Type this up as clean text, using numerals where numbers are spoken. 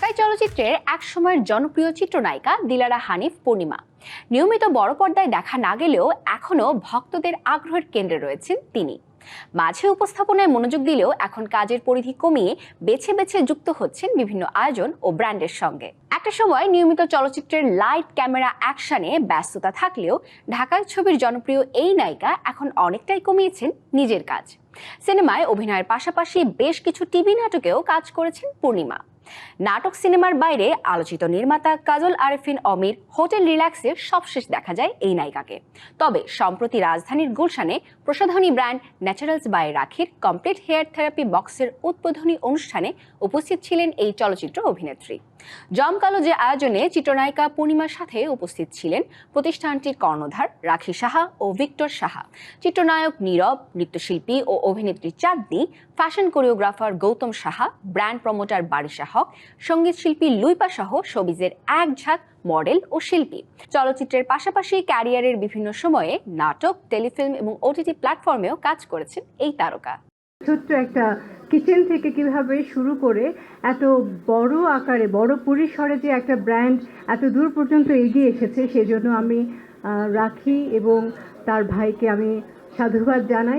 ঢাকাই চলচ্চিত্রের এক সময়ের জনপ্রিয় চিত্রনায়িকা দিলারা হানিফ পূর্ণিমা। নিয়মিত বড় পর্দায় দেখা না গেলেও এখনও ভক্তদের আগ্রহের কেন্দ্রে রয়েছেন তিনি। মাঝে উপস্থাপনায় মনোযোগ দিলেও এখন কাজের পরিধি কমিয়ে বেছে বেছে যুক্ত হচ্ছেন বিভিন্ন আয়োজন ও ব্র্যান্ডের সঙ্গে। একটা সময় নিয়মিত চলচ্চিত্রের লাইট ক্যামেরা অ্যাকশনে ব্যস্ততা থাকলেও ঢাকাই ছবির জনপ্রিয় এই নায়িকা এখন অনেকটাই কমিয়েছেন নিজের কাজ। সিনেমায় অভিনয়ের পাশাপাশি বেশ কিছু টিভি নাটকেও কাজ করেছেন পূর্ণিমা। নাটক সিনেমার বাইরে আলোচিত নির্মাতা কাজল আরেফিন অমির হোটেল রিল্যাক্সের সবশেষ দেখা যায় এই নায়িকাকে। তবে সম্প্রতি রাজধানীর গুলশানে প্রসাধনী ব্র্যান্ড ন্যাচারালস বাই রাখির কমপ্লিট হেয়ার থেরাপি বক্সের উদ্বোধনী অনুষ্ঠানে উপস্থিত ছিলেন এই চলচ্চিত্র অভিনেত্রী। জমকালো যে আয়োজনে চিত্রনায়িকা পূর্ণিমার সাথে উপস্থিত ছিলেন প্রতিষ্ঠানটির কর্ণধার রাখি সাহা ও ভিক্টর সাহা, চিত্রনায়ক নীরব, নৃত্যশিল্পী ও অভিনেত্রী Chandni, fashion choreographer Goutam Saha, brand promoter Barisha Haque, সঙ্গীত শিল্পী লুইপা সহ শোবিজের এক ঝাঁক মডেল ও শিল্পী। চলচ্চিত্রের পাশাপাশি ক্যারিয়ারের বিভিন্ন সময়ে নাটক, টেলিফিল্ম এবং ওটিটি প্ল্যাটফর্মেও কাজ করেছেন এই তারকা। ছোট্ট একটা কিচেন থেকে কিভাবে শুরু করে এত বড় আকারে বড় পরিসরে যে একটা ব্র্যান্ড এত দূর পর্যন্ত এগিয়ে এসেছে, সেজন্য আমি রাখি এবং তার ভাইকে আমি সাধুবাদ জানাই।